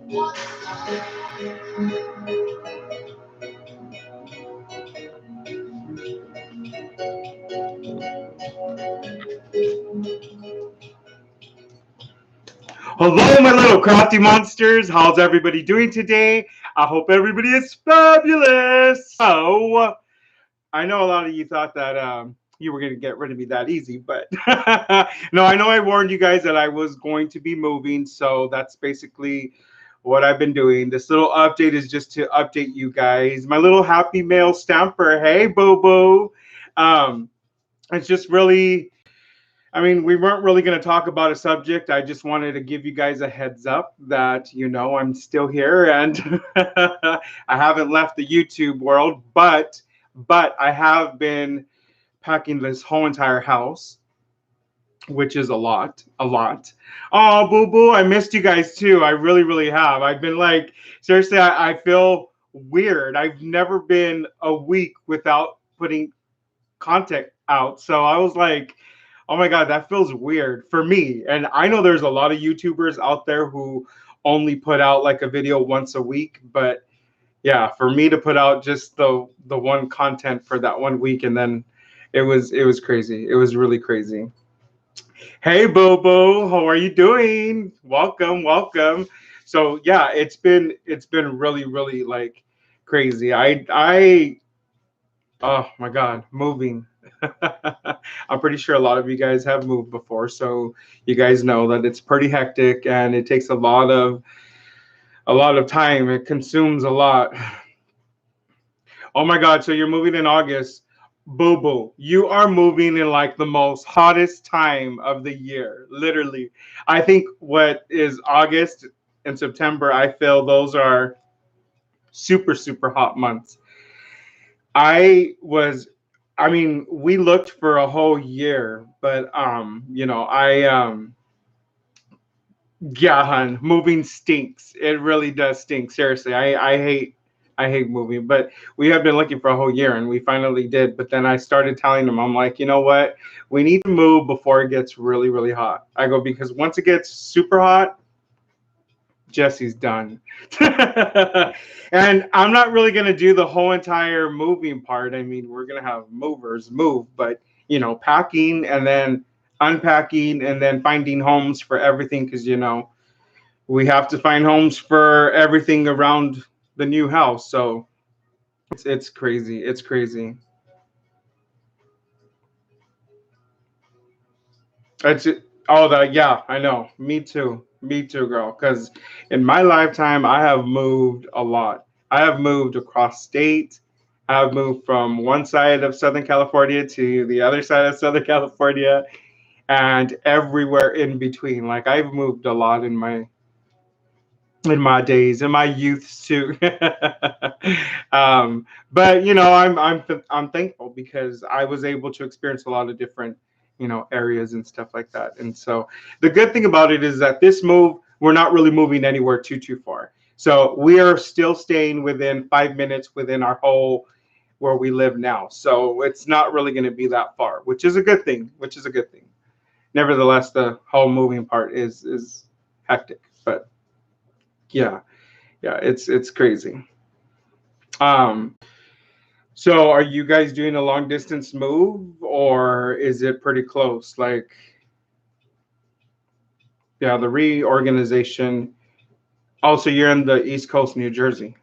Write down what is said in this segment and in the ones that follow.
Hello, my little crafty monsters. How's everybody doing today? I hope everybody is fabulous. So, I know a lot of you thought that you were going to get rid of me that easy, but no, I know I warned you guys that I was going to be moving. So, that's basically what I've been doing. This little update is just to update you guys. My little happy mail stamper. Hey, boo boo. Um, it's just really. I mean, we weren't really going to talk about a subject. I just wanted to give you guys a heads up that, I'm still here and I haven't left the YouTube world, but I have been packing this whole entire house, which is a lot, a lot. Oh, boo boo, I missed you guys too. I really, really have. I've been like, seriously, I feel weird. I've never been a week without putting content out. So I was like, oh my God, that feels weird for me. And I know there's a lot of YouTubers out there who only put out like a video once a week. But yeah, for me to put out just the one content for that 1 week, and then it was crazy. It was really crazy. Hey Bobo, how are you doing? Welcome, welcome. So yeah, it's been really, really like crazy. I oh my God, moving. I'm pretty sure a lot of you guys have moved before, so you guys know that it's pretty hectic and it takes a lot of time. It consumes a lot. Oh my God, so you're moving in August. Boo boo, you are moving in like the most hottest time of the year, literally. I think what is August and September, I feel those are super, super hot months. I was I mean, we looked for a whole year, but yeah, hun, moving stinks. It really does stink. Seriously. I hate moving, but we have been looking for a whole year and we finally did. But then I started telling them, I'm like, you know what? We need to move before it gets really, really hot. I go, because once it gets super hot, Jesse's done. And I'm not really going to do the whole entire moving part. I mean, we're going to have movers move, but packing and then unpacking and then finding homes for everything because we have to find homes for everything around the new house. So it's crazy. It's crazy. It's oh that yeah, I know. Me too. Me too, girl. Because in my lifetime, I have moved a lot. I have moved across state. I have moved from one side of Southern California to the other side of Southern California, and everywhere in between. Like I've moved a lot in my days, in my youth too. But I'm thankful because I was able to experience a lot of different areas and stuff like that. And so the good thing about it is that this move, we're not really moving anywhere too far. So we are still staying within 5 minutes within our whole where we live now. So it's not really going to be that far, which is a good thing. Which is a good thing. Nevertheless, the whole moving part is hectic, but yeah, yeah, it's crazy. Um, so are you guys doing a long distance move or is it pretty close? Like, yeah, the reorganization. Also, you're in the East Coast, New Jersey.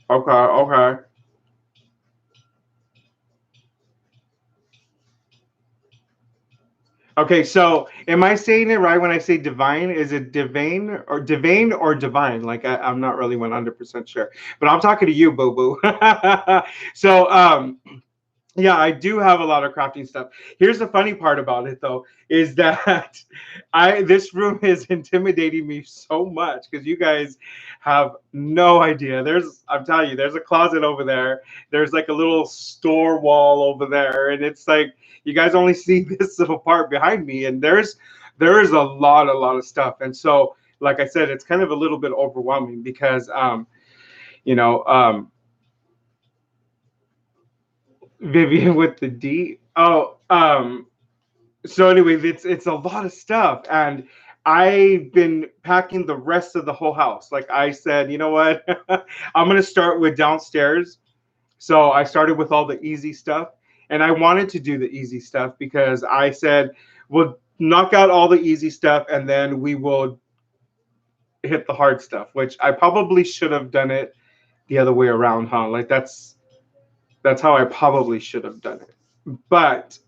Okay, okay. Okay, so am I saying it right when I say divine? Is it divine or divine? Like I'm not really 100% sure, but I'm talking to you, boo boo. So yeah, I do have a lot of crafting stuff. Here's the funny part about it though, is that I this room is intimidating me so much because you guys have no idea. I'm telling you, there's a closet over there. There's like a little store wall over there, and it's like you guys only see this little part behind me, and there is a lot of stuff. And so, like I said, it's kind of a little bit overwhelming because you know, um Vivian with the D. Oh, so anyway, it's a lot of stuff, and I've been packing the rest of the whole house. Like I said, you know what? I'm gonna start with downstairs. So I started with all the easy stuff, and I wanted to do the easy stuff because I said we'll knock out all the easy stuff, and then we will hit the hard stuff. Which I probably should have done it the other way around, huh? Like that's how I probably should have done it. But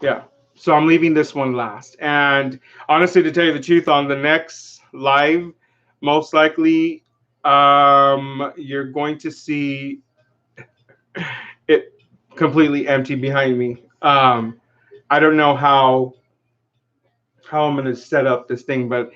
yeah. So I'm leaving this one last. And honestly, to tell you the truth, on the next live, most likely you're going to see it completely empty behind me. I don't know how I'm going to set up this thing, but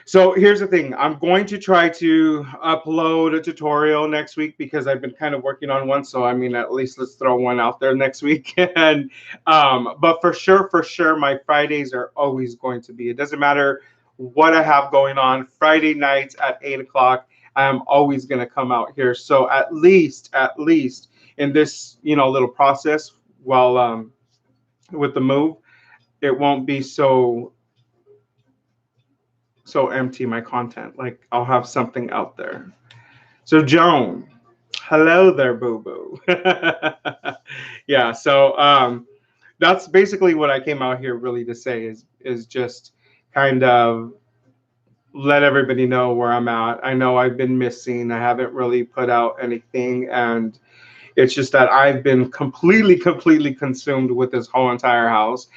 so here's the thing. I'm going to try to upload a tutorial next week because I've been kind of working on one. So I mean, at least let's throw one out there next week. And but for sure, my Fridays are always going to be. It doesn't matter what I have going on. Friday nights at 8 o'clock, I'm always going to come out here. So at least in this little process while with the move, it won't be so empty, my content. Like I'll have something out there. So Joan, hello there, boo boo. Yeah, so that's basically what I came out here really to say is just kind of let everybody know where I'm at. I know I've been missing. I haven't really put out anything, and it's just that I've been completely consumed with this whole entire house.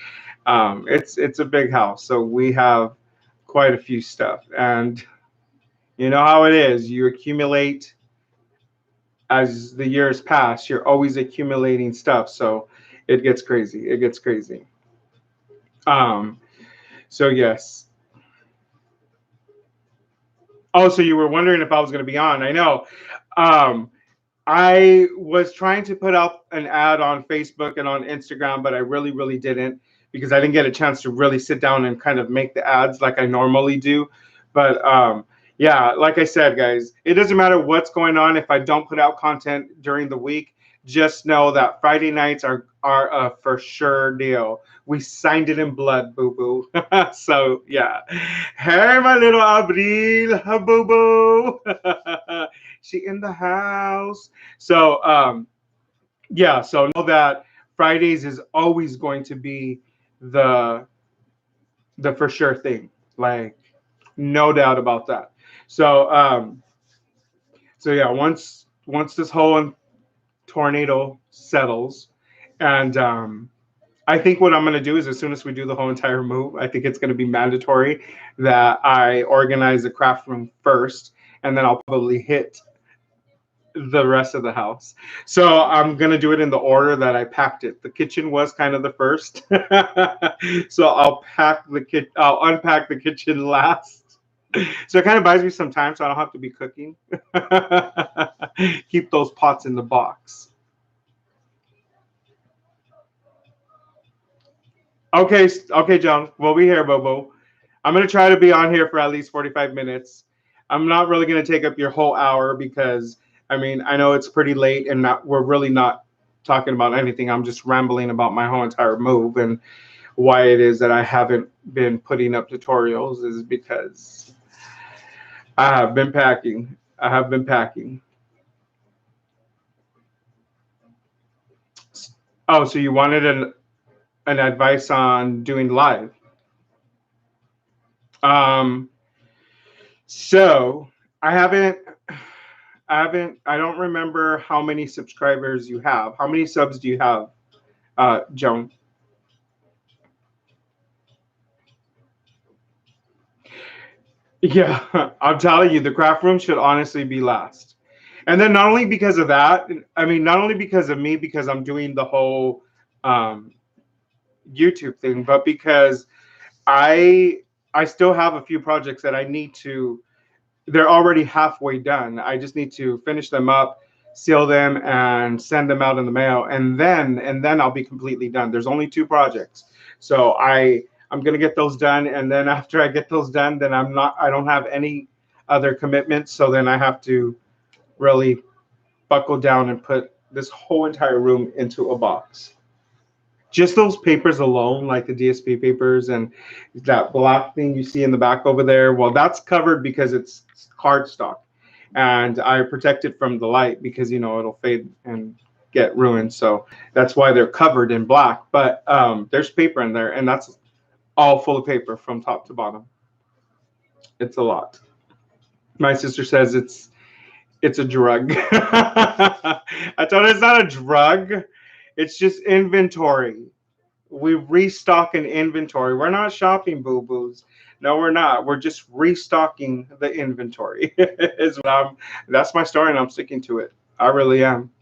It's a big house, so we have quite a few stuff, and you know how it is. You accumulate as the years pass. You're always accumulating stuff, so it gets crazy. It gets crazy. Um, so yes. Oh, so you were wondering if I was going to be on? I know. Um, I was trying to put out an ad on Facebook and on Instagram, but I really didn't because I didn't get a chance to really sit down and kind of make the ads like I normally do. But yeah, like I said, guys, it doesn't matter what's going on if I don't put out content during the week. Just know that Friday nights are a for sure deal. We signed it in blood, boo boo. So yeah. Hey, my little Abril, boo boo. She in the house. So yeah, so know that Fridays is always going to be the the for sure thing. Like no doubt about that. So so yeah, once this whole tornado settles, and I think what I'm going to do is as soon as we do the whole entire move, I think it's going to be mandatory that I organize the craft room first, and then I'll probably hit the rest of the house. So I'm gonna do it in the order that I packed it. The kitchen was kind of the first, so I'll unpack the kitchen last. So it kind of buys me some time, so I don't have to be cooking. Keep those pots in the box. Okay, okay, John. We'll be here, Bobo. I'm gonna try to be on here for at least 45 minutes. I'm not really gonna take up your whole hour because I mean I know it's pretty late and we're really not talking about anything. I'm just rambling about my whole entire move and why it is that I haven't been putting up tutorials is because I have been packing. I have been packing. Oh, so you wanted an advice on doing live? Um, so I haven't I don't remember how many subscribers you have. How many subs do you have, Joan? Yeah, I'm telling you, the craft room should honestly be last. And then not only because of that, I mean, not only because of me, because I'm doing the whole um, YouTube thing, but because I I still have a few projects that I need to. They're already halfway done. I just need to finish them up, seal them, and send them out in the mail, and then I'll be completely done. There's only two projects, so I'm gonna get those done, and then after I get those done, then I don't have any other commitments. So then I have to really buckle down and put this whole entire room into a box. Just those papers alone, like the DSP papers and that black thing you see in the back over there, well, that's covered because it's cardstock. And I protect it from the light because, it'll fade and get ruined. So that's why they're covered in black. But there's paper in there, and that's all full of paper from top to bottom. It's a lot. My sister says it's a drug. I told her it's not a drug. It's just inventory. We restock an inventory. We're not shopping boo-boos. No, we're not. We're just restocking the inventory. That's my story, and I'm sticking to it. I really am.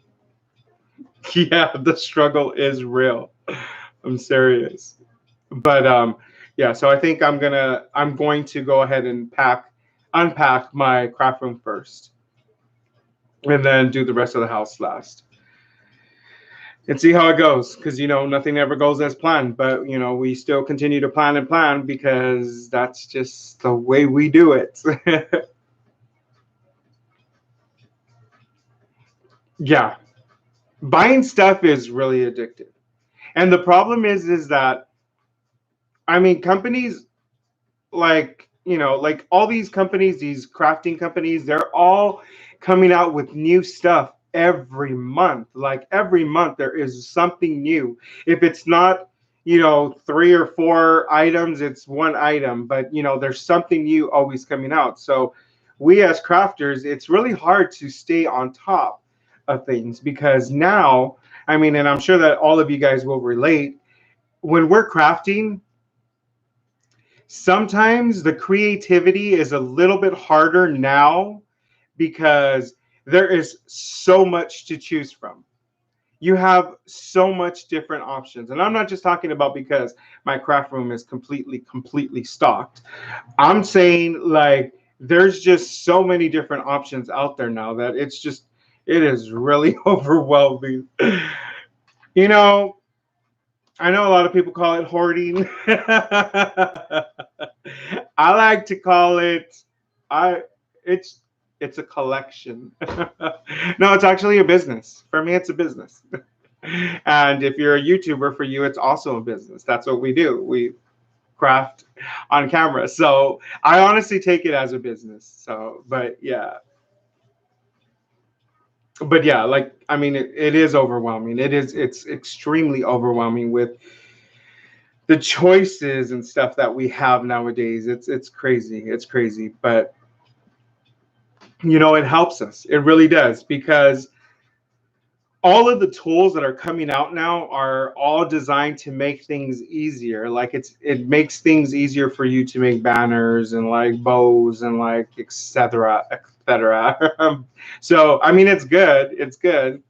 Yeah, the struggle is real. I'm serious. But yeah, so I think I'm going to go ahead and unpack my craft room first, and then do the rest of the house last. And see how it goes, because nothing ever goes as planned, but we still continue to plan and plan because that's just the way we do it. Yeah, buying stuff is really addictive, and the problem is that, I mean, companies like all these companies, these crafting companies, they're all coming out with new stuff every month. Like every month there is something new. If it's not, 3 or 4 items, it's one item, but there's something new always coming out. So we as crafters, it's really hard to stay on top of things because now, I mean, and I'm sure that all of you guys will relate, when we're crafting, sometimes the creativity is a little bit harder now because there is so much to choose from. You have so much different options. And I'm not just talking about because my craft room is completely stocked. I'm saying like there's just so many different options out there now that it is really overwhelming. You know, I know a lot of people call it hoarding. I like to call it I it's it's a collection. No, it's actually a business. For me, it's a business. And if you're a YouTuber, for you, it's also a business. That's what we do. We craft on camera. So I honestly take it as a business. So, but yeah, like I mean, it is overwhelming. It's extremely overwhelming with the choices and stuff that we have nowadays. It's crazy. It's crazy. But it helps us. It really does because all of the tools that are coming out now are all designed to make things easier. Like it makes things easier for you to make banners and like bows and like etc. etc. So I mean it's good. It's good.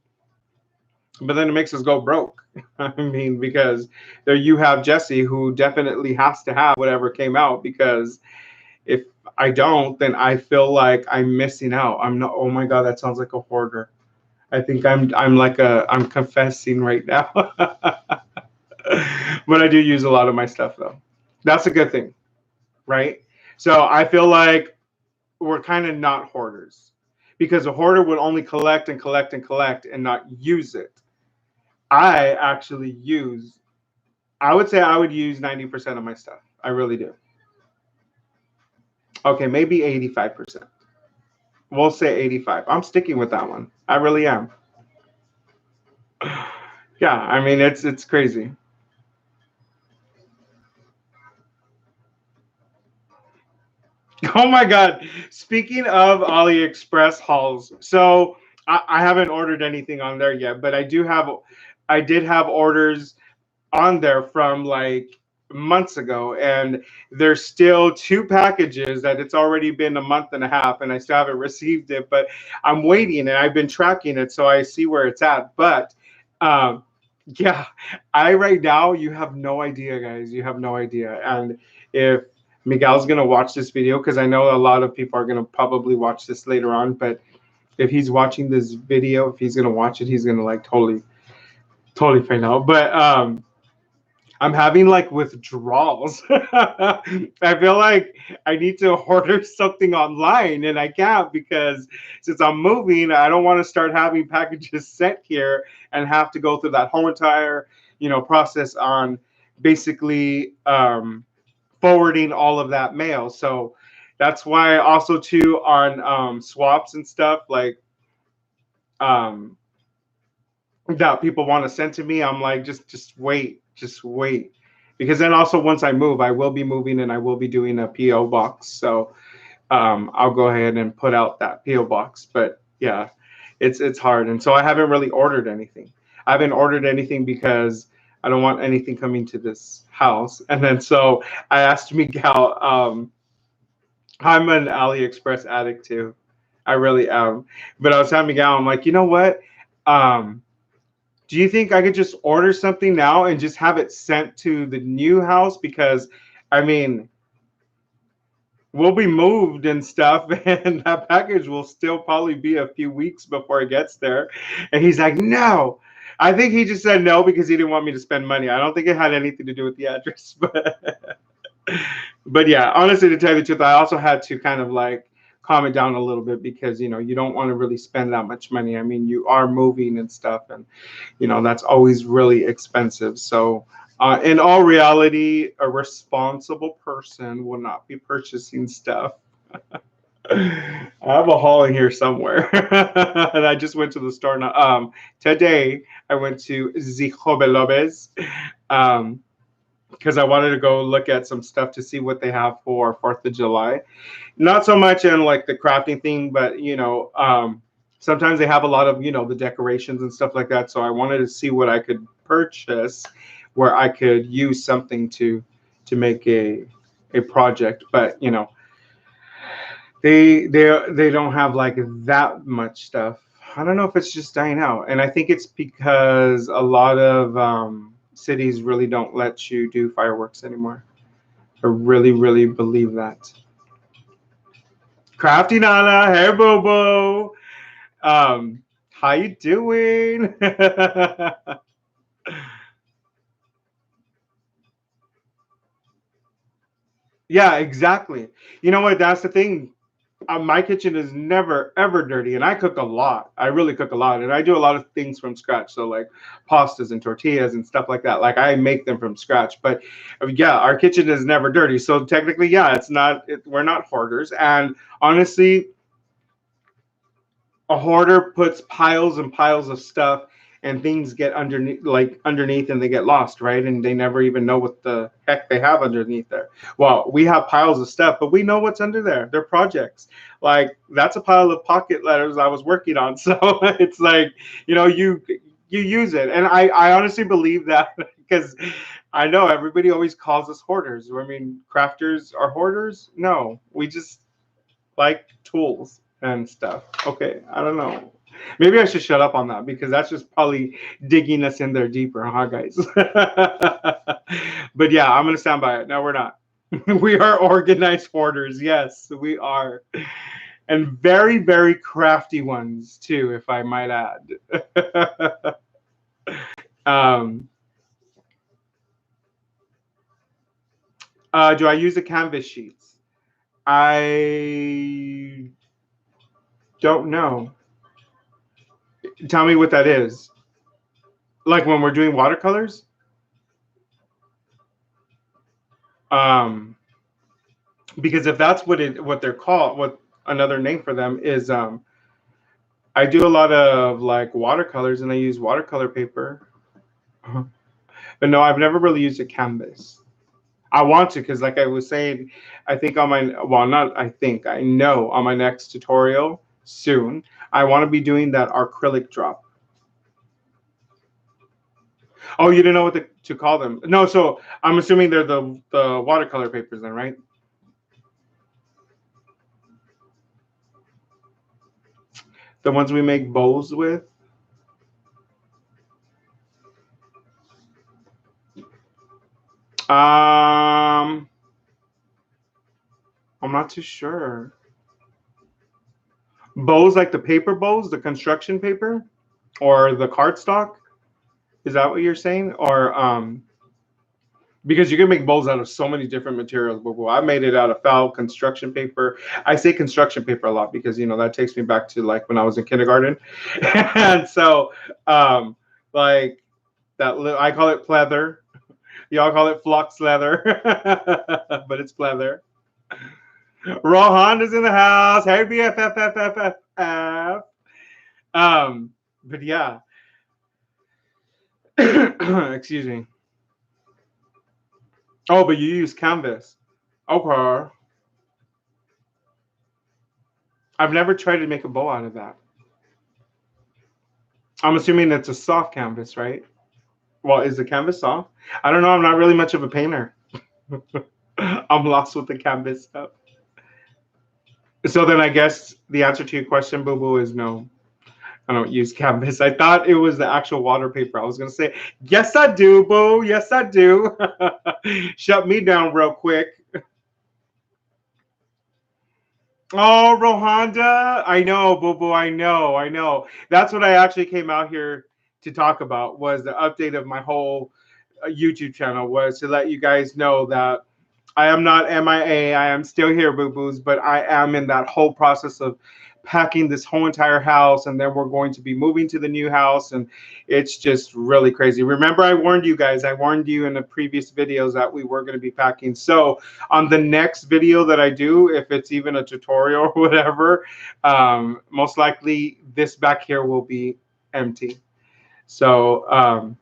But then it makes us go broke. I mean, because there you have Jesse who definitely has to have whatever came out because if I don't, then I feel like I'm missing out. I'm not. Oh my God, that sounds like a hoarder. I think I'm confessing right now. But I do use a lot of my stuff though. That's a good thing, right? So I feel like we're kind of not hoarders because a hoarder would only collect and collect and collect and not use it. I actually use. I would say I would use 90% of my stuff. I really do. Okay, maybe 85%. We'll say 85. I'm sticking with that one. I really am. Yeah, I mean it's crazy. Oh my God. Speaking of AliExpress hauls, so I haven't ordered anything on there yet, but I did have orders on there from like months ago, and there's still 2 packages that it's already been a month and a half, and I still haven't received it, but I'm waiting and I've been tracking it so I see where it's at. But um, yeah, I right now, you have no idea, guys. You have no idea. And if Miguel's gonna watch this video, because I know a lot of people are gonna probably watch this later on, but if he's watching this video, if he's gonna watch it, he's gonna like totally find out. But I'm having like withdrawals. I feel like I need to order something online and I can't because since I'm moving, I don't want to start having packages sent here and have to go through that whole entire, process on basically forwarding all of that mail. So that's why also too on swaps and stuff like um, that people want to send to me. I'm like, just wait, because then also once I move, I will be moving and I will be doing a PO box. So I'll go ahead and put out that PO box. But yeah, it's hard, and so I haven't really ordered anything. I haven't ordered anything because I don't want anything coming to this house. And then so I asked Miguel. I'm an AliExpress addict too. I really am. But I was telling Miguel, I'm like, you know what? Um, do you think I could just order something now and just have it sent to the new house? Because I mean, we'll be moved and stuff, and that package will still probably be a few weeks before it gets there. And he's like, no. I think he just said no because he didn't want me to spend money. I don't think it had anything to do with the address, but yeah, honestly, to tell you the truth, I also had to kind of like calm it down a little bit because you don't want to really spend that much money. I mean, you are moving and stuff, and that's always really expensive. So in all reality, a responsible person will not be purchasing stuff. I have a haul in here somewhere. And I just went to the store now. Today I went to Zihobelobes because I wanted to go look at some stuff to see what they have for 4th of July. Not so much in like the crafting thing, but sometimes they have a lot of the decorations and stuff like that. So I wanted to see what I could purchase where I could use something to make a project. But they don't have like that much stuff. I don't know if it's just dying out, and I think it's because a lot of cities really don't let you do fireworks anymore. I really, really believe that. Crafty Nana, hey boo boo. How you doing? Yeah, exactly. You know what? That's the thing. My kitchen is never ever dirty, and I cook a lot. I really cook a lot, and I do a lot of things from scratch. So like pastas and tortillas and stuff like that. Like I make them from scratch. But yeah, our kitchen is never dirty. So technically, yeah, it's not. We're not hoarders. And honestly, a hoarder puts piles and piles of stuff, and things get underneath and they get lost, right? And they never even know what the heck they have underneath there. Well, we have piles of stuff, but we know what's under there. They're projects. Like that's a pile of pocket letters I was working on. So it's like you use it. And I honestly believe that because I know everybody always calls us hoarders. I mean, crafters are hoarders. No, we just like tools and stuff. Okay, I don't know. Maybe I should shut up on that because that's just probably digging us in there deeper, huh, guys? But yeah, I'm gonna stand by it. No, we're not. We are organized hoarders. Yes, we are, and very, very crafty ones too, if I might add. um, do I use the canvas sheets? I don't know. Tell me what that is. Like when we're doing watercolors? Um, because if that's what they're called, what another name for them is, I do a lot of like watercolors and I use watercolor paper. But no, I've never really used a canvas. I want to because, like I was saying, I think on my well, not I think I know on my next tutorial soon, I want to be doing that acrylic drop. Oh, you didn't know what to call them? No, so I'm assuming they're the watercolor papers then, right? The ones we make bows with. I'm not too sure. Bows like the paper bows, the construction paper, or the cardstock. Is that what you're saying? Or because you can make bowls out of so many different materials. But I made it out of foul construction paper. I say construction paper a lot because that takes me back to like when I was in kindergarten, and so like I call it pleather. Y'all call it flux leather, but it's pleather. Rohan is in the house. Hey, BFFFFF. But yeah. Excuse me. Oh, but you use canvas. Okay. I've never tried to make a bow out of that. I'm assuming it's a soft canvas, right? Well, is the canvas soft? I don't know. I'm not really much of a painter. I'm lost with the canvas stuff. So then I guess the answer to your question, Boo Boo, is no. I don't use canvas. I thought it was the actual water paper. I was going to say, yes, I do, Boo. Yes, I do. Shut me down real quick. Oh, Rohanda. I know, Boo Boo. I know. I know. That's what I actually came out here to talk about was the update of my whole YouTube channel was to let you guys know that I am not MIA. I am still here, boo boos, but I am in that whole process of packing this whole entire house. And then we're going to be moving to the new house. And it's just really crazy. Remember, I warned you guys, I warned you in the previous videos that we were going to be packing. So on the next video that I do, if it's even a tutorial or whatever, most likely this back here will be empty. So,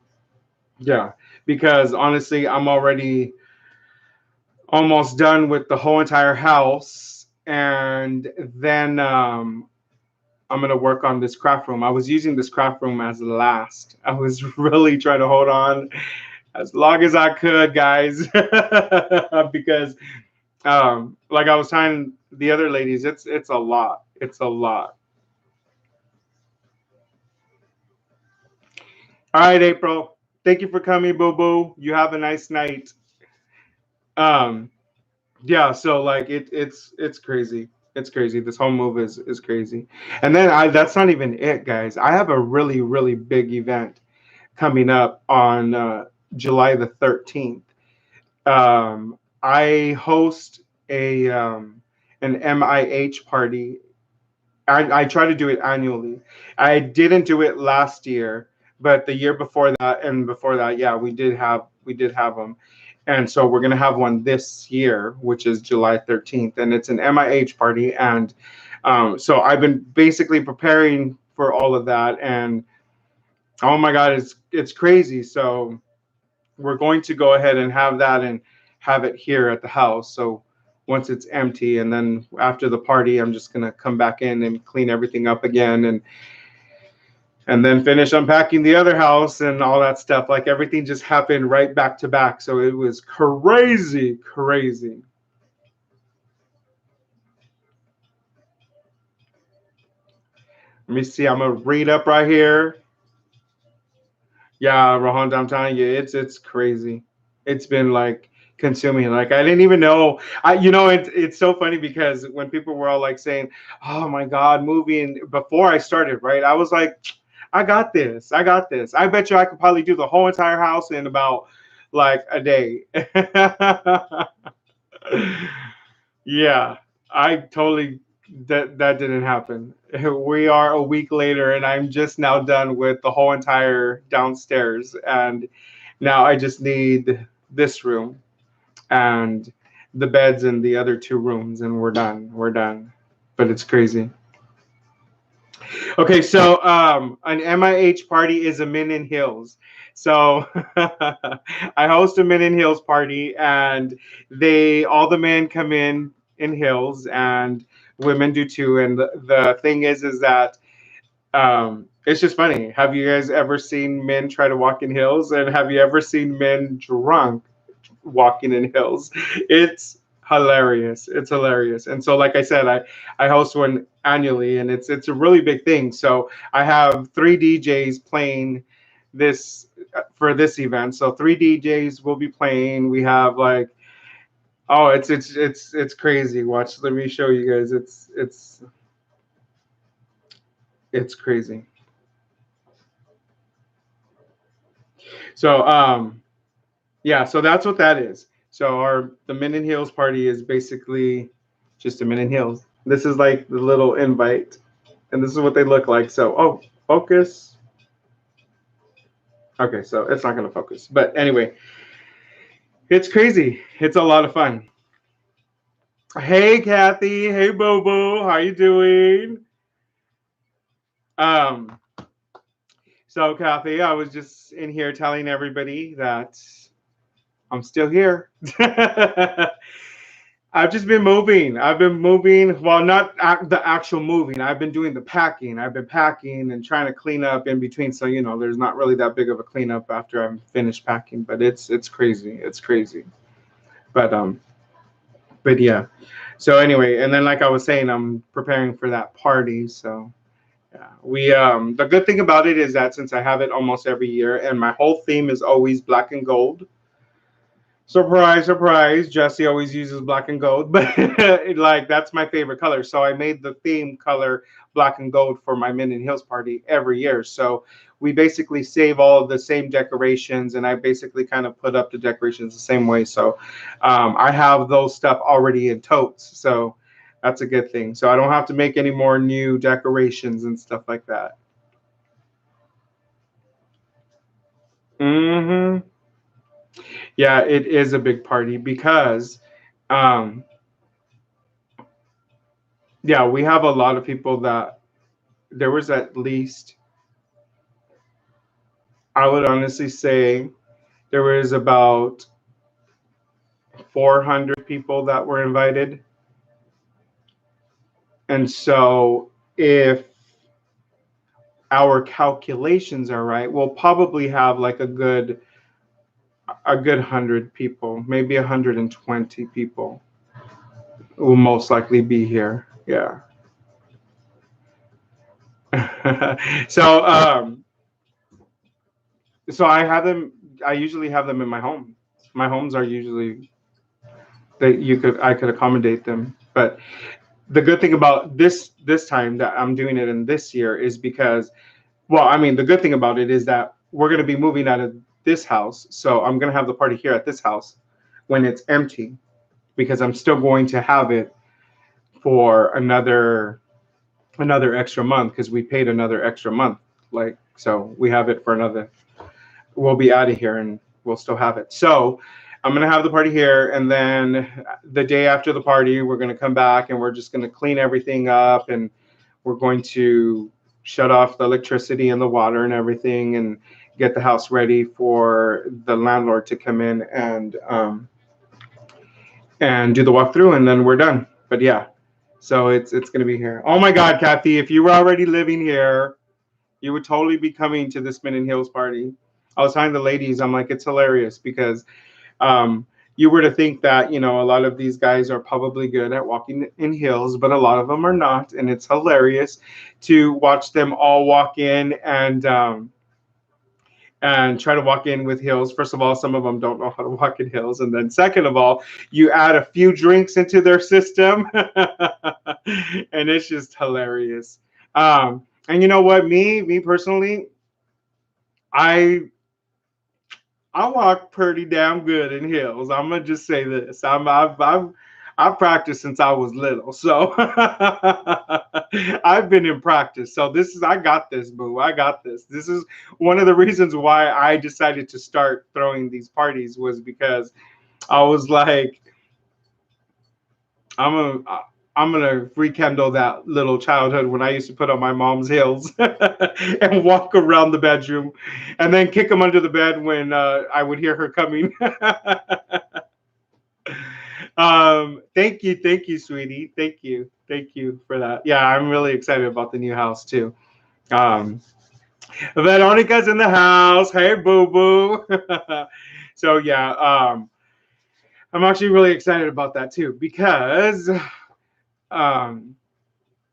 yeah, because honestly, I'm already almost done with the whole entire house, and then I'm gonna work on this craft room. I was using this craft room as last. I was really trying to hold on as long as I could, guys, because like I was telling the other ladies, it's a lot. It's a lot. All right, April. Thank you for coming, Boo Boo. You have a nice night. Um, yeah, so like it's crazy. It's crazy. This whole move is crazy. And then I that's not even it, guys. I have a really big event coming up on July the 13th. I host a an MIH party. I try to do it annually. I didn't do it last year, but the year before that and before that, yeah, we did have them. And so we're gonna have one this year, which is July 13th, and it's an MIH party. And so I've been basically preparing for all of that, and oh my God, it's crazy. So we're going to go ahead and have that and have it here at the house. So once it's empty, and then after the party, I'm just gonna come back in and clean everything up again, and then finish unpacking the other house and all that stuff. Like everything just happened right back to back. So it was crazy, crazy. Let me see. I'm gonna read up right here. Yeah, Rohanda, I'm telling you, it's crazy. It's been like consuming. Like I didn't even know. It's so funny because when people were all like saying, "Oh my God, moving," before I started, right? I was like, "I got this. I got this. I bet you I could probably do the whole entire house in about like a day." Yeah, I totally that didn't happen. We are a week later, and I'm just now done with the whole entire downstairs, and now I just need this room and the beds in the other two rooms, and we're done. We're done. But it's crazy. Okay, so an MIH party is a Men in Hills. So I host a Men in Hills party, and all the men come in hills, and women do too. And the thing is that it's just funny. Have you guys ever seen men try to walk in hills, and have you ever seen men drunk walking in hills? It's hilarious. It's hilarious. And so, like I said, I host one annually, and it's a really big thing. So I have three DJs playing this for this event. So three DJs will be playing. We have like, oh, it's crazy. Watch, let me show you guys. It's crazy. So yeah, so that's what that is. So the Men in Heels party is basically just a Men in Heels. This is like the little invite, and this is what they look like. So, oh, focus. Okay, so it's not going to focus. But anyway, it's crazy. It's a lot of fun. Hey, Kathy. Hey, Bobo. How you doing? Um, so Kathy, I was just in here telling everybody that I'm still here. I've just been moving. I've been moving. Well, not the actual moving. I've been doing the packing. I've been packing and trying to clean up in between. So there's not really that big of a cleanup after I'm finished packing. But it's crazy. It's crazy. But yeah. So anyway, and then like I was saying, I'm preparing for that party. So yeah, we the good thing about it is that since I have it almost every year, and my whole theme is always black and gold. Surprise, surprise. Jesse always uses black and gold, but like that's my favorite color. So I made the theme color black and gold for my Min and Hills party every year. So we basically save all of the same decorations, and I basically kind of put up the decorations the same way. So I have those stuff already in totes. So that's a good thing. So I don't have to make any more new decorations and stuff like that. Hmm. Yeah, it is a big party because um, yeah, we have a lot of people that there was at least, I would honestly say, there was about 400 people that were invited. And so if our calculations are right, we'll probably have like a good 100 people, maybe 120 people will most likely be here. Yeah. so so I usually have them in my home. My homes are usually that I could accommodate them. But the good thing about this time that I'm doing it in this year is because, well, I mean, the good thing about it is that we're going to be moving out of this house, so I'm going to have the party here at this house when it's empty, because I'm still going to have it for another extra month because we paid another extra month. Like, so we have it for another, we'll be out of here and we'll still have it. So I'm gonna have the party here, and then the day after the party, we're gonna come back and we're just gonna clean everything up, and we're going to shut off the electricity and the water and everything, and get the house ready for the landlord to come in and do the walkthrough, and then we're done. But yeah, so it's gonna be here. Oh my God, Kathy, if you were already living here, you would totally be coming to the Spin and Hills party. I was telling the ladies, I'm like, it's hilarious because um, you were to think that a lot of these guys are probably good at walking in hills, but a lot of them are not, and it's hilarious to watch them all walk in and try to walk in with heels. First of all, some of them don't know how to walk in heels, and then second of all, you add a few drinks into their system, and it's just hilarious. And you know what? Me personally, I I walk pretty damn good in heels. I'm gonna just say this. I've practiced since I was little, so I've been in practice. So I got this, boo. I got this. This is one of the reasons why I decided to start throwing these parties was because I was like, I'm a I'm gonna rekindle that little childhood when I used to put on my mom's heels and walk around the bedroom, and then kick them under the bed when I would hear her coming. Thank you, sweetie. Thank you for that. Yeah, I'm really excited about the new house too. Um, Veronica's in the house. Hey, boo boo. So yeah, I'm actually really excited about that too because um,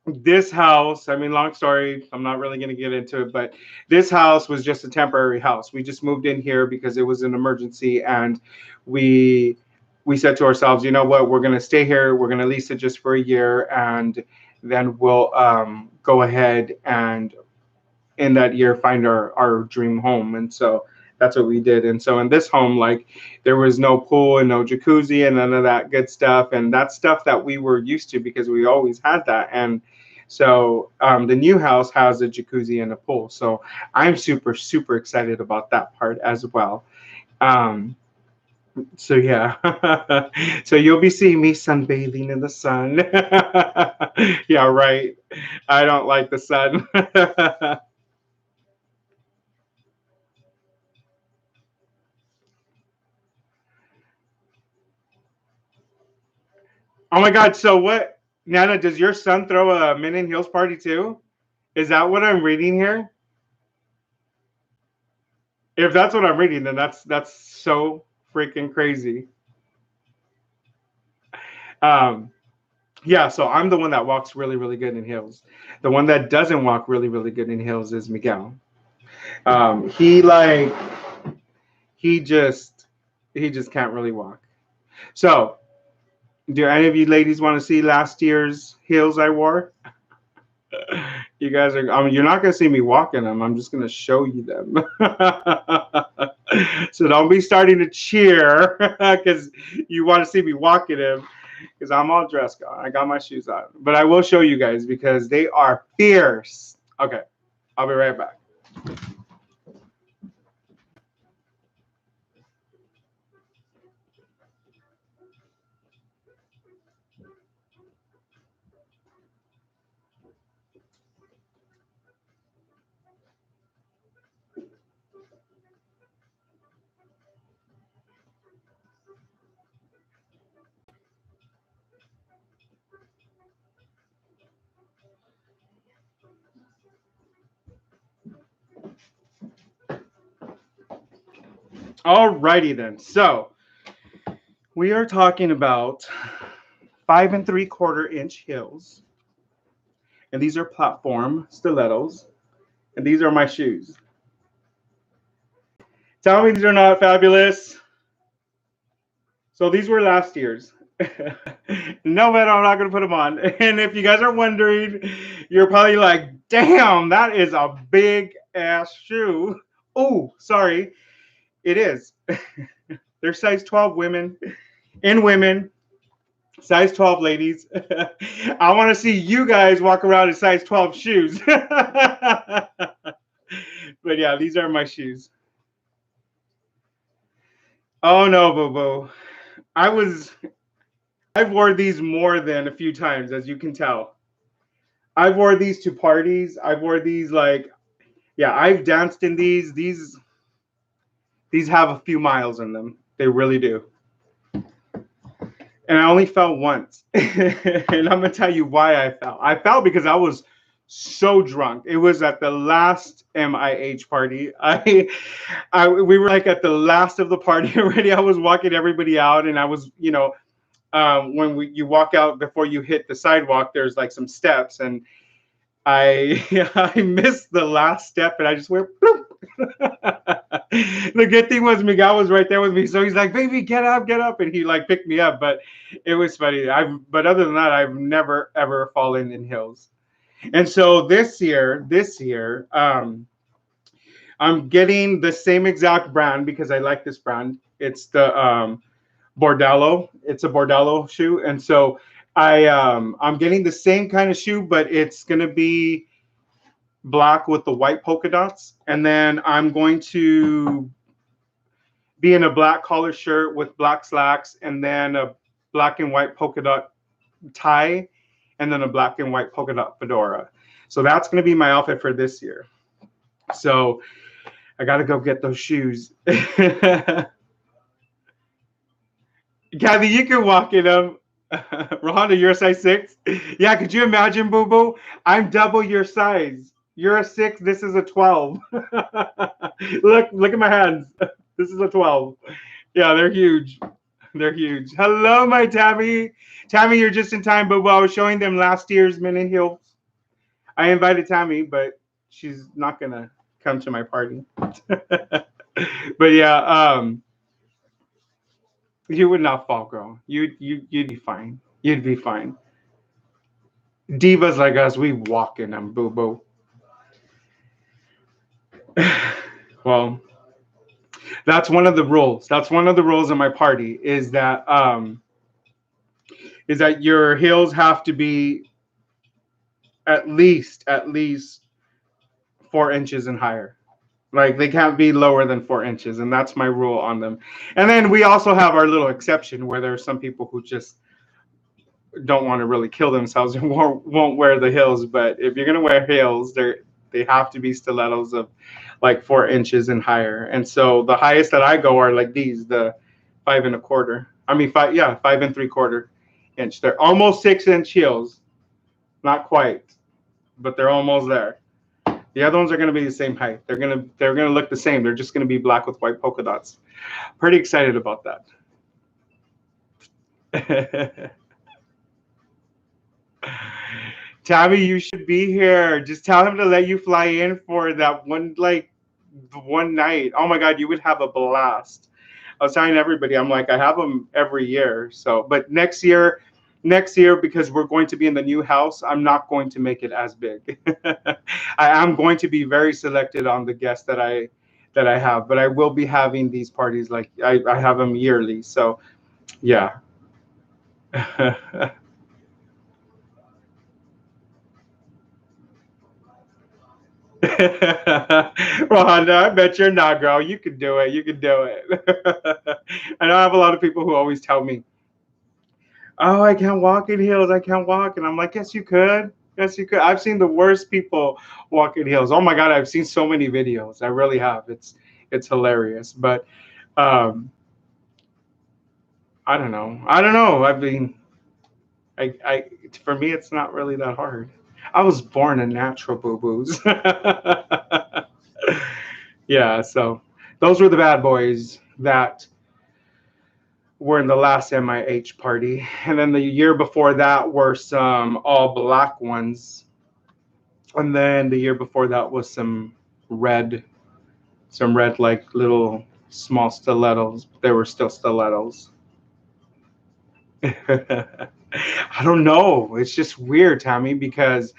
this house, I mean, long story, I'm not really going to get into it, but this house was just a temporary house. We just moved in here because it was an emergency, and we we said to ourselves, you know what, we're going to stay here, we're going to lease it just for a year, and then we'll go ahead and in that year find our dream home. And so that's what we did. And so in this home, like, there was no pool and no jacuzzi and none of that good stuff, and that's stuff that we were used to because we always had that. And So the new house has a jacuzzi and a pool. So I'm super, super excited about that part as well. Um, so yeah, so you'll be seeing me sunbathing in the sun. Yeah, right. I don't like the sun. Oh my God. So what, Nana, does your son throw a Men in Heels party too? Is that what I'm reading here? If that's what I'm reading, then that's so freaking crazy. Um, yeah, so I'm the one that walks really, really good in heels. The one that doesn't walk really, really good in heels is Miguel. He like he just he just can't really walk. So, do any of you ladies want to see last year's heels I wore? You guys are, I mean, you're not going to see me walking them. I'm just going to show you them. So don't be starting to cheer because you want to see me walking them because I'm all dressed on. I got my shoes on. But I will show you guys because they are fierce. Okay, I'll be right back. Alrighty then. So we are talking about 5 3/4 inch heels. And these are platform stilettos. And these are my shoes. Tell me these are not fabulous. So these were last year's. No, man, I'm not going to put them on. And if you guys are wondering, you're probably like, damn, that is a big ass shoe. Oh, sorry. It is. They're size 12 women and women, size 12 ladies. I want to see you guys walk around in size 12 shoes. But yeah, these are my shoes. Oh no, boo boo. I've wore these more than a few times, as you can tell. I've wore these to parties. I've wore these like, yeah, I've danced in these. These have a few miles in them. They really do. And I only fell once. And I'm gonna tell you why I fell. I fell because I was so drunk. It was at the last MIH party. We were like at the last of the party already. I was walking everybody out, and I was, when you walk out before you hit the sidewalk, there's like some steps, and I I missed the last step, and I just went bloop. The good thing was Miguel was right there with me, so he's like, "Baby, get up," and he like picked me up. But it was funny. But other than that, I've never ever fallen in hills. And so this year, I'm getting the same exact brand because I like this brand. It's the Bordello. It's a Bordello shoe, and so I'm getting the same kind of shoe, but it's gonna be black with the white polka dots, and then I'm going to be in a black collar shirt with black slacks, and then a black and white polka dot tie, and then a black and white polka dot fedora. So that's gonna be my outfit for this year. So I gotta go get those shoes. Kathy, you can walk in them. Rhonda, you're a size 6. Yeah, could you imagine, Boo Boo? I'm double your size. You're a 6. This is a 12. Look at my hands. This is a 12. Yeah, they're huge. They're huge. Hello, my Tammy. Tammy, you're just in time, Boo Boo. I was showing them last year's Men in Heels. I invited Tammy, but she's not gonna come to my party. But yeah, you would not fall, girl. You'd be fine. You'd be fine. Divas like us, we walk in them, boo boo. Well, that's one of the rules. That's one of the rules of my party is that your heels have to be at least 4 inches and higher. Like they can't be lower than 4 inches, and that's my rule on them. And then we also have our little exception where there are some people who just don't want to really kill themselves and won't wear the heels. But if you're gonna wear heels, they have to be stilettos of like 4 inches and higher. And so the highest that I go are like these, the 5 1/4. I mean 5 3/4 inch. They're almost 6 inch heels, not quite, but they're almost there. The other ones are going to be the same height. They're gonna look the same. They're just going to be black with white polka dots. Pretty excited about that. Tabby, you should be here. Just tell him to let you fly in for that one, like one night. Oh my God, you would have a blast. I was telling everybody, I'm like, I have them every year. So, but next year, because we're going to be in the new house, I'm not going to make it as big. I am going to be very selected on the guests that I have, but I will be having these parties like I have them yearly. So, yeah. Rhonda, I bet you're not, girl. You can do it. You can do it. I know I have a lot of people who always tell me, "Oh, I can't walk in heels. I can't walk," and I'm like, "Yes, you could. Yes, you could." I've seen the worst people walk in heels. Oh my God, I've seen so many videos. I really have. It's hilarious. But um, I don't know. I don't know. I mean, I for me, it's not really that hard. I was born a natural, boo boos. Yeah, so those were the bad boys that were in the last MIH party. And then the year before that were some all black ones. And then the year before that was red, some red, like little small stilettos. They were still stilettos. I don't know. It's just weird, Tammy, because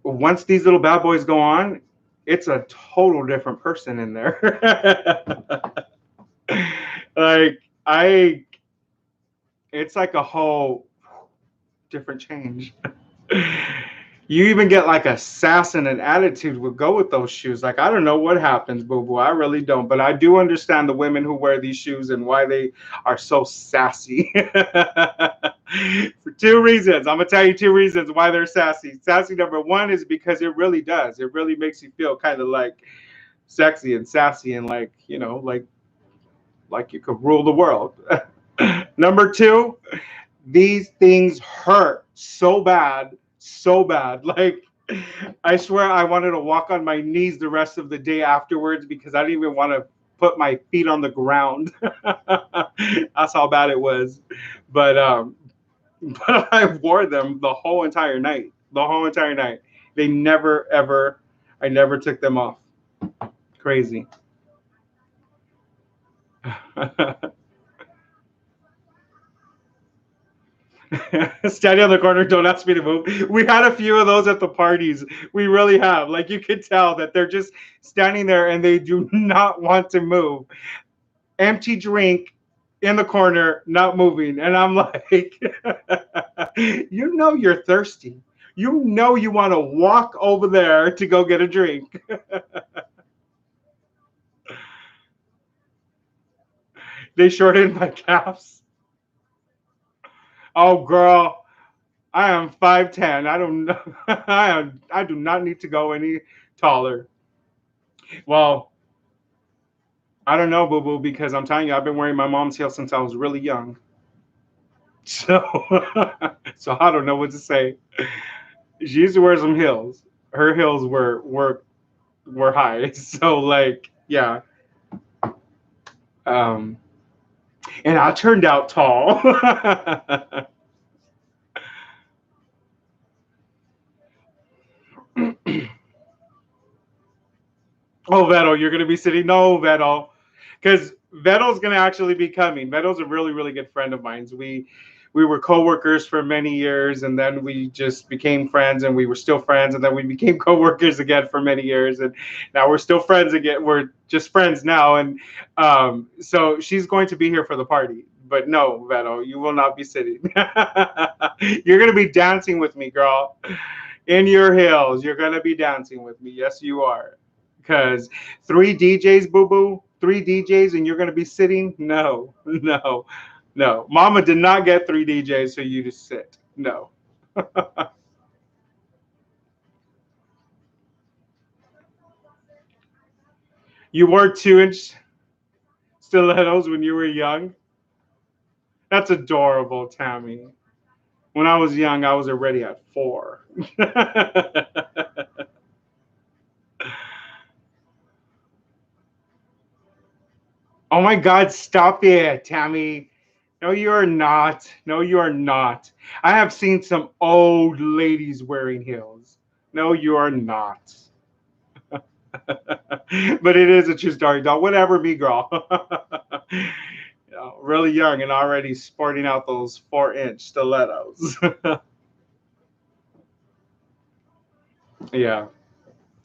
once these little bad boys go on, it's a total different person in there. Like I it's like a whole different change. You even get like a sass and an attitude would go with those shoes. Like I don't know what happens, boo boo. I really don't, but I do understand the women who wear these shoes and why they are so sassy. For 2 reasons. I'm gonna tell you 2 reasons why they're sassy. Sassy number one is because it really does. It really makes you feel kind of like sexy and sassy and like like you could rule the world. Number two, these things hurt so bad, so bad. Like I swear I wanted to walk on my knees the rest of the day afterwards because I didn't even want to put my feet on the ground. That's how bad it was. But but I wore them the whole entire night. The whole entire night. They never ever I never took them off. Crazy. Standing on the corner, don't ask me to move. We had a few of those at the parties. We really have. Like you could tell that they're just standing there and they do not want to move. Empty drink in the corner, not moving. And I'm like, you know you're thirsty. You know you want to walk over there to go get a drink. They shortened my calves. Oh girl, I am 5'10". I don't know. I do not need to go any taller. Well, I don't know, boo boo, because I'm telling you, I've been wearing my mom's heels since I was really young. So, so I don't know what to say. She used to wear some heels. Her heels were high. So like, yeah. Um, and I turned out tall. Oh, Vettel, you're gonna be sitting. No, Vettel, because Vettel's gonna actually be coming. Vettel's a really, really good friend of mine. We were coworkers for many years, and then we just became friends, and we were still friends, and then we became coworkers again for many years, and now we're still friends again. We're just friends now, and so she's going to be here for the party. But no, Vettel, you will not be sitting. You're gonna be dancing with me, girl. In your heels, you're gonna be dancing with me. Yes, you are. Because three DJs, boo boo, three DJs, and you're gonna be sitting? No, no, no. Mama did not get three DJs for you to sit. No. You wore 2 inch stilettos when you were young. That's adorable, Tammy. When I was young, I was already at 4. Oh my God, stop it, Tammy. No, you are not. No, you are not. I have seen some old ladies wearing heels. No, you are not. But it is a true story, dog. Whatever, me girl. You know, really young and already sporting out those 4 inch stilettos. Yeah,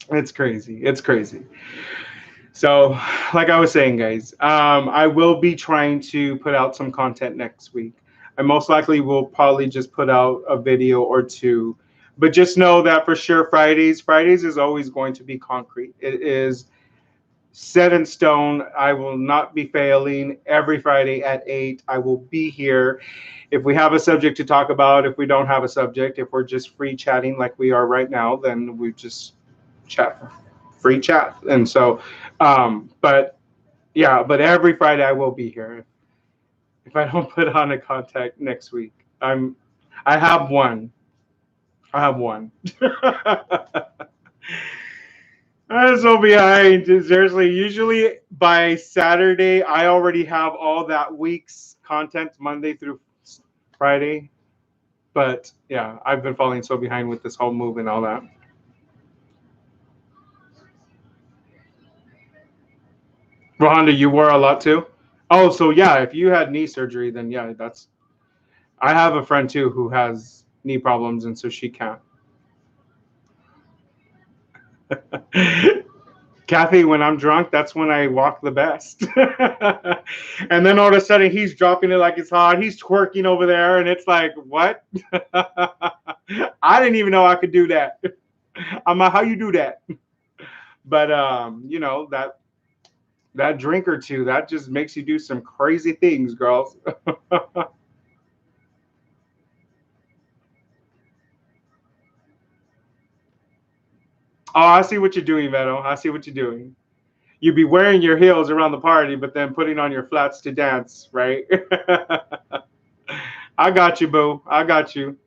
it's crazy. It's crazy. So, like I was saying, guys, I will be trying to put out some content next week. I most likely will probably just put out a video or two, but just know that for sure Fridays is always going to be concrete. It is set in stone. I will not be failing. Every Friday at 8, I will be here. If we have a subject to talk about, if we don't have a subject, if we're just free chatting like we are right now, then we just chat, free chat. And so, but yeah, but every Friday I will be here. If I don't put on a contact next week, I have one. I have one. I'm so behind. Seriously, usually by Saturday, I already have all that week's content, Monday through Friday. But yeah, I've been falling so behind with this whole move and all that. Rhonda, you wore a lot too? Oh, so yeah, if you had knee surgery, then yeah, that's. I have a friend too who has knee problems, and so she can't. Kathy, when I'm drunk, that's when I walk the best. And then all of a sudden, he's dropping it like it's hot. He's twerking over there, and it's like, what? I didn't even know I could do that. I'm like, how you do that? But you know that drink or two that just makes you do some crazy things, girls. Oh, I see what you're doing, Veto. I see what you're doing. You'd be wearing your heels around the party, but then putting on your flats to dance, right? I got you, boo. I got you.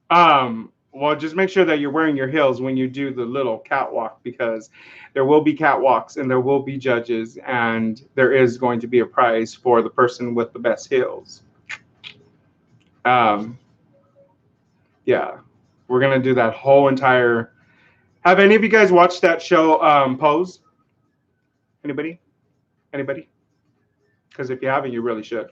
Well, just make sure that you're wearing your heels when you do the little catwalk because there will be catwalks and there will be judges and there is going to be a prize for the person with the best heels. Um, yeah, we're gonna do that whole entire. Have any of you guys watched that show, Pose? Anybody? Anybody? Because if you haven't, you really should.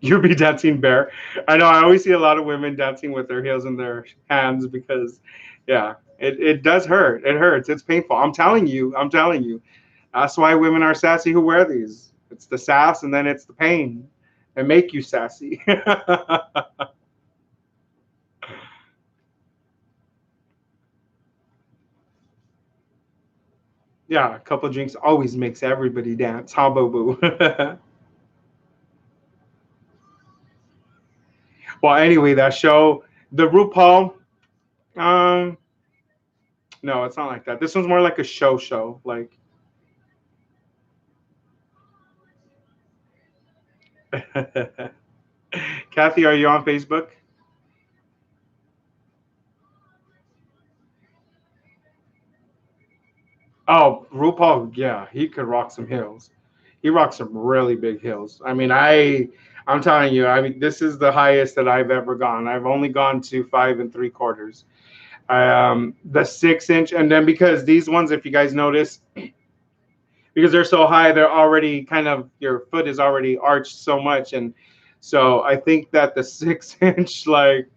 You'll be dancing bare. I know. I always see a lot of women dancing with their heels in their hands because, yeah, it does hurt. It hurts. It's painful. I'm telling you. I'm telling you. That's why women are sassy who wear these. It's the sass and then it's the pain that make you sassy. Yeah, a couple of drinks always makes everybody dance. How boo boo. Well, anyway, that show, the RuPaul. Um, no, it's not like that. This one's more like a show. Like, Kathy, are you on Facebook? Oh, RuPaul, yeah, he could rock some hills. He rocks some really big hills. I mean, I'm telling you, I mean, this is the highest that I've ever gone. I've only gone to 5 3/4. The 6 inch, and then because these ones, if you guys notice, because they're so high, they're already kind of your foot is already arched so much, and so I think that the 6 inch, like,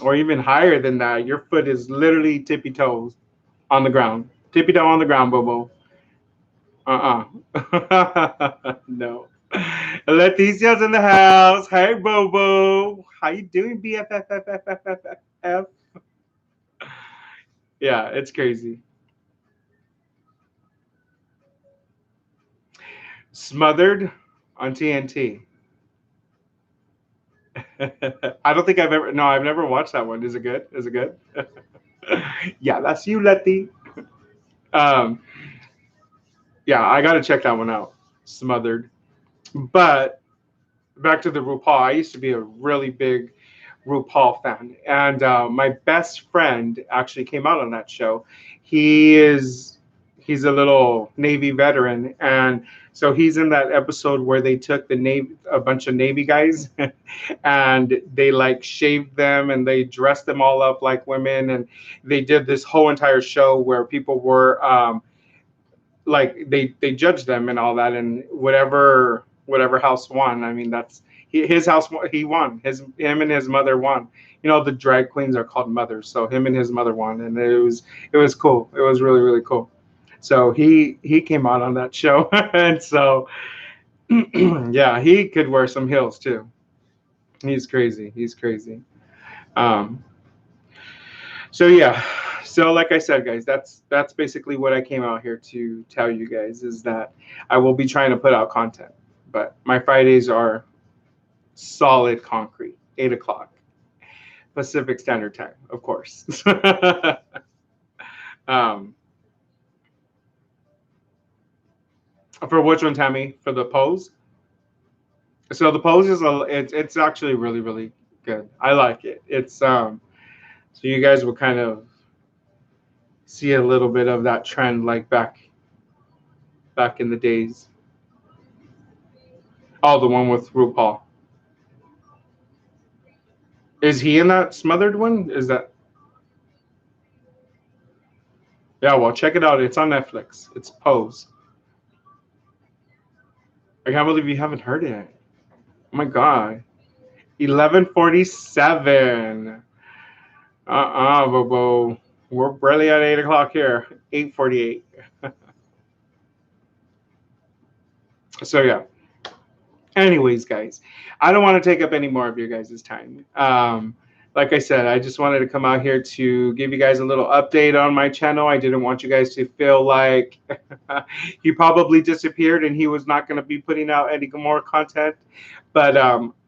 or even higher than that, your foot is literally tippy toes. On the ground. Tippy toe on the ground, Bobo. No. Leticia's in the house. Hey, Bobo. How you doing, BFFFFFFF? Yeah, it's crazy. Smothered on TNT. I don't think I've ever. No, I've never watched that one. Is it good? Is it good? Yeah, that's you, Letty. Um, yeah, I got to check that one out. Smothered. But back to the RuPaul. I used to be a really big RuPaul fan, and my best friend actually came out on that show. He is he's a little Navy veteran, and so he's in that episode where they took the Navy, a bunch of Navy guys, and they like shaved them and they dressed them all up like women, and they did this whole entire show where people were like they judged them and all that, and whatever house won. I mean, that's his house. He won. Him and his mother won. You know, the drag queens are called mothers, so him and his mother won, and it was cool. It was really really cool. So he came out on that show, and so yeah, he could wear some heels too. He's crazy. He's crazy. Um, So yeah, so like I said, guys, that's basically what I came out here to tell you guys is that I will be trying to put out content, but my Fridays are solid concrete, 8 o'clock Pacific Standard Time, of course. um, for which one, Tammy? For the pose? So the pose is it's actually really really good. I like it. It's so you guys will kind of see a little bit of that trend like back in the days. Oh, the one with RuPaul. Is he in that smothered one? Is that? Yeah, well, check it out. It's on Netflix. It's Pose. I can't believe you haven't heard it. Oh my god. 11:47. Bobo. We're barely at 8 o'clock here. 8:48. So yeah. Anyways, guys, I don't want to take up any more of your guys' time. Like I said, I just wanted to come out here to give you guys a little update on my channel. I didn't want you guys to feel like he probably disappeared and he was not going to be putting out any more content. But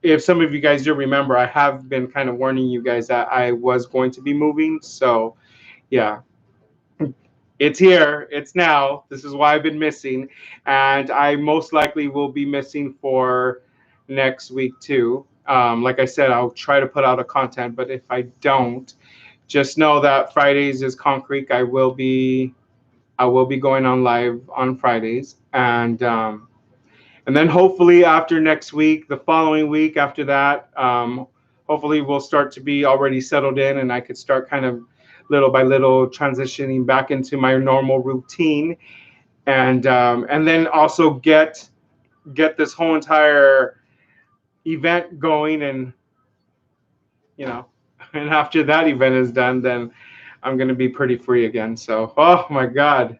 if some of you guys do remember, I have been kind of warning you guys that I was going to be moving. So yeah, it's here. It's now. This is why I've been missing, and I most likely will be missing for next week too. Like I said, I'll try to put out a content, but if I don't, just know that Fridays is concrete. I will be going on live on Fridays, and then hopefully after next week, the following week after that, hopefully we'll start to be already settled in, and I could start kind of little by little transitioning back into my normal routine, and then also get this whole entire event going, and you know, and after that event is done, then I'm gonna be pretty free again. So, oh my God.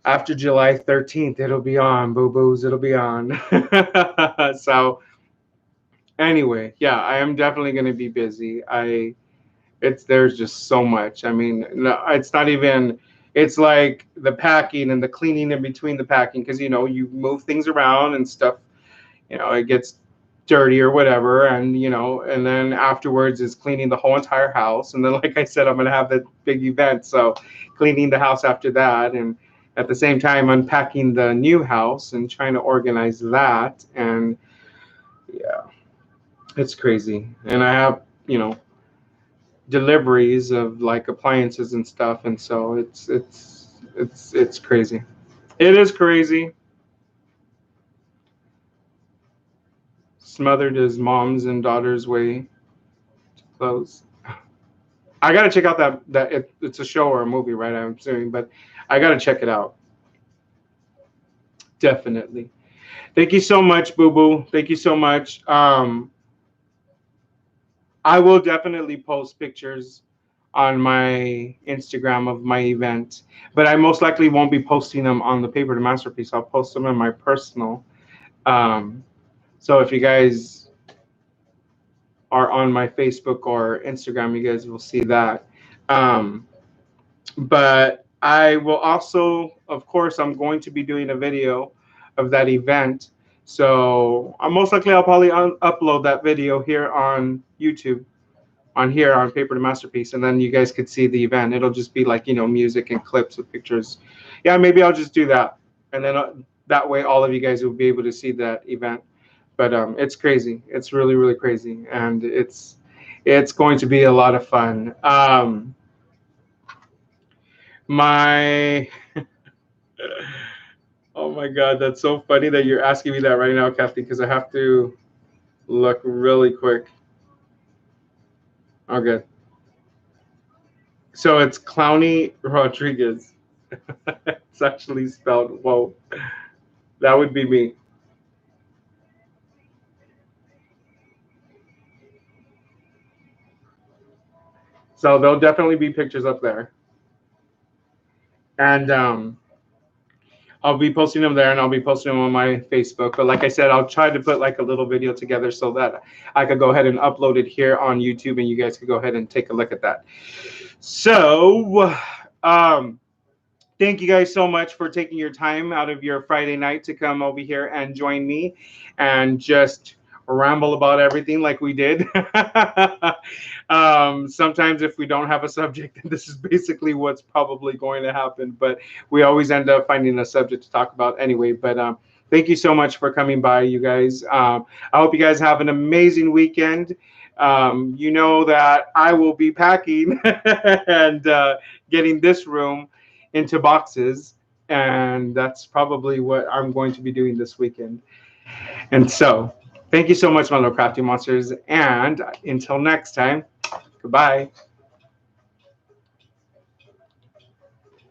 After July 13th, it'll be on, boo boos. It'll be on. So, anyway, yeah, I am definitely going to be busy. There's just so much. I mean, no, it's not even. It's like the packing and the cleaning in between the packing because you move things around and stuff. It gets dirty or whatever, and then afterwards is cleaning the whole entire house. And then, like I said, I'm going to have that big event, so cleaning the house after that, and at the same time unpacking the new house and trying to organize that. And yeah, it's crazy. And I have deliveries of like appliances and stuff, and so it's crazy. It is crazy. Smothered is mom's and daughter's way to close. I gotta check out it's a show or a movie, right? I'm assuming, but I gotta check it out. Definitely. Thank you so much, Boo Boo. Thank you so much. I will definitely post pictures on my Instagram of my event. But I most likely won't be posting them on the Paper to Masterpiece. I'll post them in my personal. Um, so if you guys are on my Facebook or Instagram, you guys will see that. Um, but I will also, of course, I'm going to be doing a video of that event. So most likely I'll probably upload that video here on YouTube, on here on Paper to Masterpiece, and then you guys could see the event. It'll just be like, music and clips with pictures. Yeah, maybe I'll just do that, and then that way all of you guys will be able to see that event. But it's crazy. It's really, really crazy, and it's going to be a lot of fun. My Oh my God, that's so funny that you're asking me that right now, Kathy, because I have to look really quick. Okay. So it's Clowney Rodriguez. It's actually spelled, whoa, that would be me. So there'll definitely be pictures up there. And I'll be posting them there, and I'll be posting them on my Facebook. But like I said, I'll try to put like a little video together so that I could go ahead and upload it here on YouTube, and you guys could go ahead and take a look at that. So, thank you guys so much for taking your time out of your Friday night to come over here and join me and just ramble about everything like we did. Sometimes if we don't have a subject, this is basically what's probably going to happen, but we always end up finding a subject to talk about anyway. But thank you so much for coming by, you guys. I hope you guys have an amazing weekend. You know that I will be packing and getting this room into boxes, and that's probably what I'm going to be doing this weekend. And so, thank you so much, my little crafty monsters, and until next time, goodbye.